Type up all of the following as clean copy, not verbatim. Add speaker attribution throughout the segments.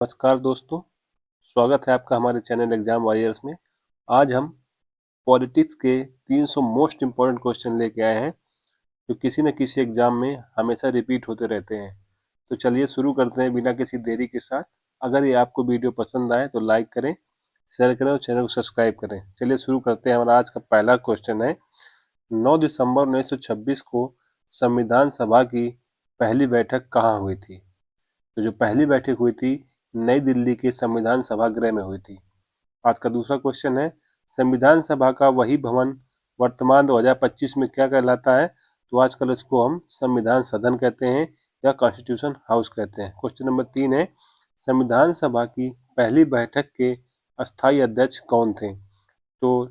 Speaker 1: नमस्कार दोस्तों, स्वागत है आपका हमारे चैनल एग्जाम वॉरियर्स में। आज हम पॉलिटिक्स के 300 मोस्ट इम्पोर्टेंट क्वेश्चन लेके आए हैं जो किसी न किसी एग्जाम में हमेशा रिपीट होते रहते हैं। तो चलिए शुरू करते हैं बिना किसी देरी के साथ। अगर ये आपको वीडियो पसंद आए तो लाइक करें, शेयर करें और चैनल को सब्सक्राइब करें। चलिए शुरू करते हैं। हमारा आज का पहला क्वेश्चन है, 9 दिसंबर 1926 को संविधान सभा की पहली बैठक कहाँ हुई थी? तो जो पहली बैठक हुई थी नई दिल्ली के संविधान सभागृह में हुई थी। आज का दूसरा क्वेश्चन है, संविधान सभा का वही भवन वर्तमान 2025 में क्या कहलाता है? तो आजकल इसको हम संविधान सदन कहते हैं या कॉन्स्टिट्यूशन हाउस कहते हैं। क्वेश्चन नंबर 3 है, संविधान सभा की पहली बैठक के अस्थायी अध्यक्ष कौन थे? तो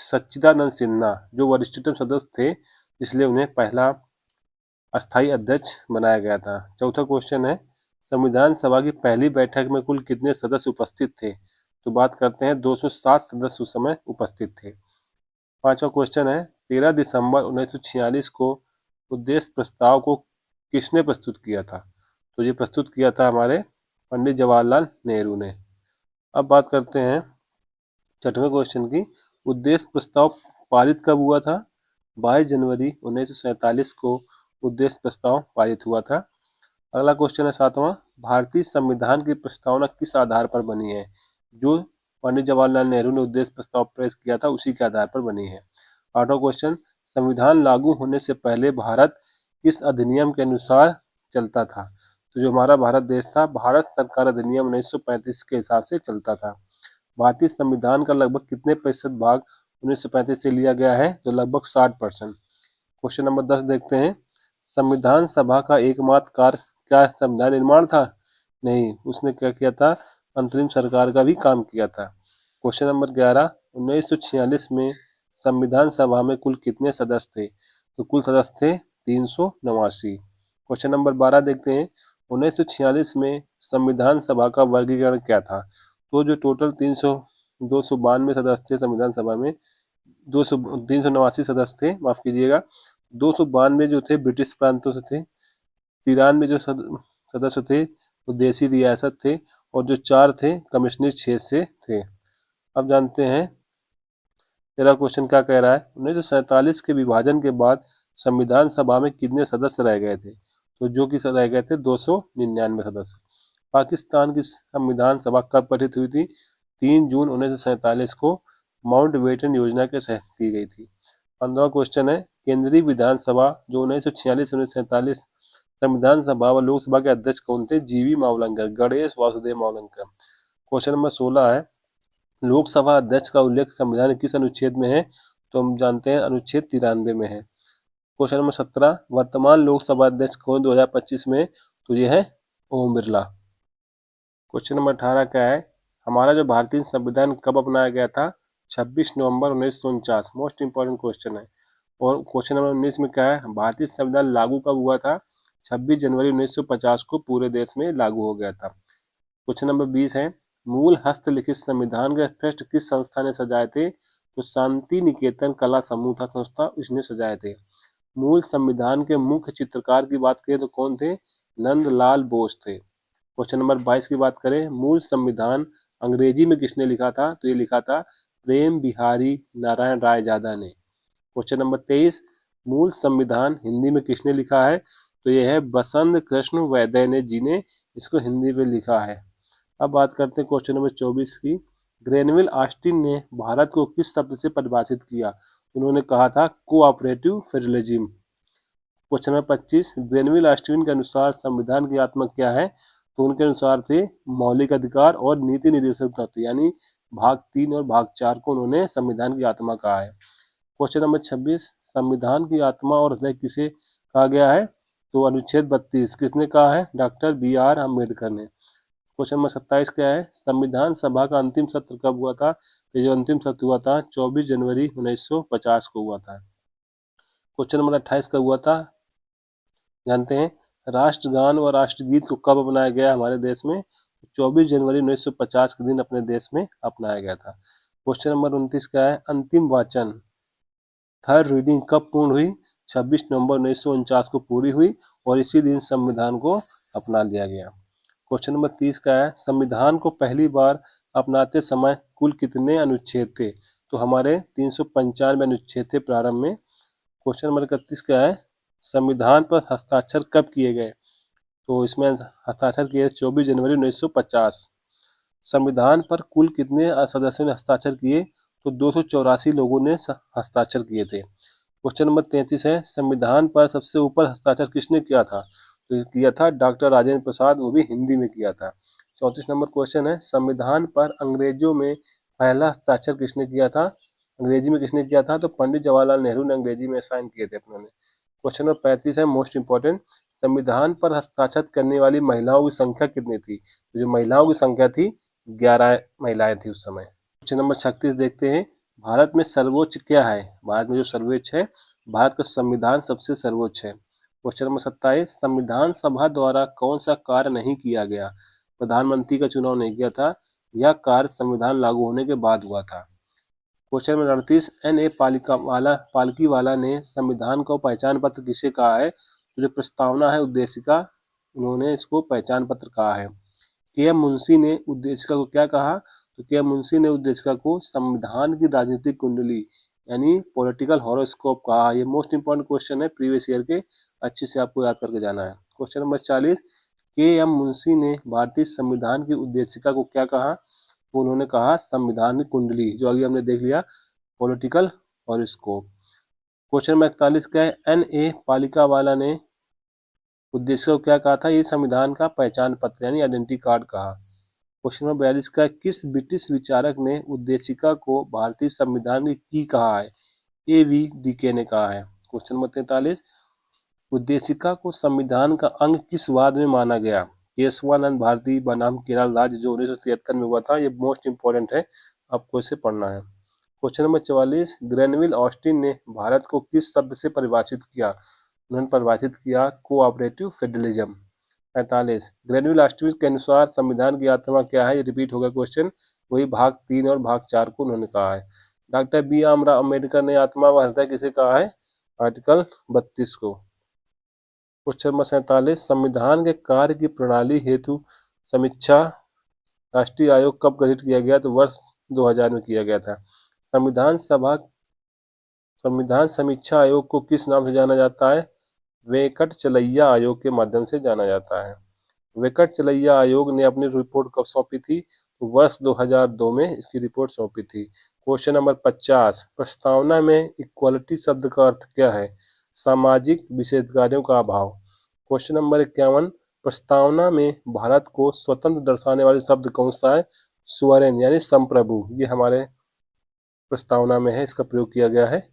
Speaker 1: सच्चिदानंद सिन्हा जो वरिष्ठतम सदस्य थे, इसलिए उन्हें पहला अस्थायी अध्यक्ष बनाया गया था। चौथा क्वेश्चन है, संविधान सभा की पहली बैठक में कुल कितने सदस्य उपस्थित थे? तो बात करते हैं 207 सदस्य उस समय उपस्थित थे। पांचवा क्वेश्चन है, 13 दिसंबर 1946 को उद्देश्य प्रस्ताव को किसने प्रस्तुत किया था? तो ये प्रस्तुत किया था हमारे पंडित जवाहरलाल नेहरू ने। अब बात करते हैं छठवें क्वेश्चन की, उद्देश्य प्रस्ताव पारित कब हुआ था? 22 जनवरी 1947 को उद्देश्य प्रस्ताव पारित हुआ था। अगला क्वेश्चन है सातवां, भारतीय संविधान की प्रस्तावना किस आधार पर बनी है? जो पंडित जवाहरलाल नेहरू ने उद्देश्य प्रस्ताव पेश किया था उसी के आधार पर बनी है। आठवां क्वेश्चन, संविधान लागू होने से पहले भारत किस अधिनियम के अनुसार चलता था? तो जो हमारा भारत देश था, भारत सरकार अधिनियम 1935 के हिसाब से चलता था। भारतीय संविधान का लगभग कितने प्रतिशत भाग 1935 से लिया गया है? तो लगभग 60%। क्वेश्चन नंबर 10 देखते हैं, संविधान सभा का एकमात्र कार्य क्या संविधान निर्माण था? नहीं, उसने क्या किया था? अंतरिम सरकार का भी काम किया था। क्वेश्चन नंबर 11, 1946 में संविधान सभा में कुल कितने सदस्य थे? तो कुल सदस्य थे 389। क्वेश्चन नंबर 12 देखते हैं, 1946 में संविधान सभा का वर्गीकरण क्या था? तो जो टोटल 292 सदस्य थे संविधान सभा में, 389 सदस्य थे, माफ कीजिएगा, 292 जो थे ब्रिटिश प्रांतों से थे, 93 जो सदस्य थे वो देसी रियासत थे, और जो 4 थे कमिश्नरी क्षेत्र से थे। अब जानते हैं तेरा क्वेश्चन क्या कह रहा है। 1947 के विभाजन के बाद संविधान सभा में कितने सदस्य रह गए थे? तो जो कि रह गए थे 299 सदस्य। पाकिस्तान की संविधान सभा कब गठित हुई थी? 3 जून 1947 को माउंटबेटन योजना के तहत की गई थी। 15वां क्वेश्चन है, केंद्रीय विधानसभा जो 1946 1947 संविधान सभा व लोकसभा के अध्यक्ष कौन थे? जीवी मावलंकर, गणेश वासुदेव मावलंकर। क्वेश्चन नंबर 16 है, लोकसभा अध्यक्ष का उल्लेख संविधान के किस अनुच्छेद में है? तो हम जानते हैं अनुच्छेद 93 में है। क्वेश्चन नंबर 17, वर्तमान लोकसभा अध्यक्ष कौन 2025 में? तो ये है ओम बिरला। क्वेश्चन नंबर 18 क्या है, हमारा जो भारतीय संविधान कब अपनाया गया था? 26 नवंबर 1949। मोस्ट इंपॉर्टेंट क्वेश्चन है। और क्वेश्चन नंबर 19 में क्या है, भारतीय संविधान लागू कब हुआ था? 26 जनवरी 1950 को पूरे देश में लागू हो गया था। क्वेश्चन नंबर 20 है, मूल हस्तलिखित संविधान के पृष्ठ किस संस्था ने सजाए थे? तो शांति निकेतन कला समूह था संस्था, उसने सजाए थे। मूल संविधान के मुख्य चित्रकार की बात करें तो कौन थे? नंदलाल बोस थे। क्वेश्चन नंबर 22 की बात करें, मूल संविधान अंग्रेजी में किसने लिखा था? तो ये लिखा था प्रेम बिहारी नारायण राय जादा ने। क्वेश्चन नंबर 23, मूल संविधान हिंदी में किसने लिखा है? तो यह है बसंत कृष्ण वैद्य जी ने इसको हिंदी में लिखा है। अब बात करते हैं क्वेश्चन नंबर 24 की, ग्रेनविल ऑस्टिन ने भारत को किस शब्द से परिभाषित किया? उन्होंने कहा था cooperative federalism. Question number 25, Granville Austin के अनुसार संविधान की आत्मा क्या है? तो उनके अनुसार थे मौलिक अधिकार और नीति निर्देशक तत्व, यानी भाग 3 और भाग 4 को उन्होंने संविधान की आत्मा कहा है। क्वेश्चन नंबर 26, संविधान की आत्मा और हृदय किसे कहा गया है? तो अनुच्छेद 32 किसने कहा है? डॉक्टर बी आर अम्बेडकर ने। क्वेश्चन नंबर 27 क्या है, संविधान सभा का अंतिम सत्र कब हुआ था? तो जो अंतिम सत्र हुआ था 24 जनवरी 1950 को हुआ था। क्वेश्चन नंबर 28 का हुआ था, जानते हैं राष्ट्रगान व राष्ट्रगीत को कब अपनाया गया हमारे देश में? 24 जनवरी 1950 के दिन अपने देश में अपनाया गया था। क्वेश्चन नंबर 29 क्या है, अंतिम वाचन थर्ड रीडिंग कब पूर्ण हुई? 26 नवंबर 1949 को पूरी हुई और इसी दिन संविधान को अपना लिया गया। क्वेश्चन नंबर 30 का है, संविधान को पहली बार अपनाते समय कुल कितने अनुच्छेद थे? तो हमारे 395 अनुच्छेद थे प्रारंभ में। क्वेश्चन नंबर 31 का है, संविधान पर हस्ताक्षर कब किए गए? तो इसमें हस्ताक्षर किए 24 जनवरी 1950। संविधान पर कुल कितने सदस्यों ने हस्ताक्षर किए? तो 284 लोगों ने हस्ताक्षर किए थे। क्वेश्चन नंबर 33 है, संविधान पर सबसे ऊपर हस्ताक्षर किसने किया था? तो किया था डॉक्टर राजेंद्र प्रसाद, वो भी हिंदी में किया था। 34 नंबर क्वेश्चन है, संविधान पर अंग्रेजों में पहला हस्ताक्षर किसने किया था? अंग्रेजी में किसने किया था? तो पंडित जवाहरलाल नेहरू ने अंग्रेजी में साइन किए थे अपने। क्वेश्चन नंबर 35 है मोस्ट इंपॉर्टेंट, संविधान पर हस्ताक्षर करने वाली महिलाओं की संख्या कितनी थी? तो जो महिलाओं की संख्या थी 11 महिलाएं थी उस समय। क्वेश्चन नंबर 36 देखते हैं, भारत में सर्वोच्च क्या है? भारत में जो सर्वोच्च है, भारत का संविधान सबसे सर्वोच्च है। क्वेश्चन नंबर 27, संविधान सभा द्वारा कौन सा कार्य नहीं किया गया? प्रधानमंत्री का चुनाव नहीं किया था, यह कार्य संविधान लागू होने के बाद हुआ था। Question number 38, N A Palkhivala ने संविधान को पहचान पत्र किसे कहा है? तो जो प्रस्तावना है उद्देशिका, उन्होंने इसको पहचान पत्र कहा है। के एम मुंशी ने उद्देशिका को क्या कहा? तो के एम मुंशी ने उद्देशिका को संविधान की राजनीतिक कुंडली यानी पॉलिटिकल हॉरोस्कोप कहा। ये मोस्ट इंपॉर्टेंट क्वेश्चन है प्रीवियस ईयर के, अच्छे से आपको याद करके जाना है। क्वेश्चन नंबर 40, के एम मुंशी ने भारतीय संविधान की उद्देशिका को क्या कहा? तो उन्होंने कहा संविधान की कुंडली, जो अभी हमने देख लिया पॉलिटिकल हॉरोस्कोप। क्वेश्चन नंबर 41 का है, एन ए पालिकावाला ने उद्देशिका को क्या कहा था? ये संविधान का पहचान पत्र यानी आइडेंटिटी कार्ड कहा। क्वेश्चन नंबर 42 का, किस ब्रिटिश विचारक ने उद्देशिका को भारतीय संविधान की कहा है? ए वी डीके ने कहा है। क्वेश्चन नंबर 43, उद्देशिका को संविधान का अंग किस वाद में माना गया? केशवानंद भारती बनाम केरल राज्य, जो 1973 में हुआ था। ये मोस्ट इंपॉर्टेंट है, आपको इसे पढ़ना है। क्वेश्चन नंबर 44, ग्रेनविल ऑस्टिन ने भारत को किस शब्द से परिभाषित किया? उन्होंने परिभाषित किया कोऑपरेटिव फेडरलिज्म। 45, ग्रेनविल ऑस्टिन के अनुसार संविधान की आत्मा क्या है? ये रिपीट होगा क्वेश्चन, वही भाग 3 और भाग 4 को उन्होंने कहा है। डॉक्टर बी आर अम्बेडकर ने आत्मा व हृदय किसे कहा है? आर्टिकल 32 को। क्वेश्चन नंबर 47, संविधान के कार्य की प्रणाली हेतु समीक्षा राष्ट्रीय आयोग कब गठित किया गया? तो वर्ष 2000 में किया गया था। संविधान समीक्षा आयोग को किस नाम से जाना जाता है? वेंकटचलैया आयोग के माध्यम से जाना जाता है। वेंकटचलैया आयोग ने अपनी रिपोर्ट कब सौंपी थी? तो वर्ष 2002 में इसकी रिपोर्ट सौंपी थी। क्वेश्चन नंबर 50, प्रस्तावना में इक्वालिटी शब्द का अर्थ क्या है? सामाजिक विशेषाधिकारों का अभाव। क्वेश्चन नंबर 51, प्रस्तावना में भारत को स्वतंत्र दर्शाने वाले शब्द कौन सा है? सुवरेन यानी संप्रभु, ये हमारे प्रस्तावना में है, इसका प्रयोग किया गया है।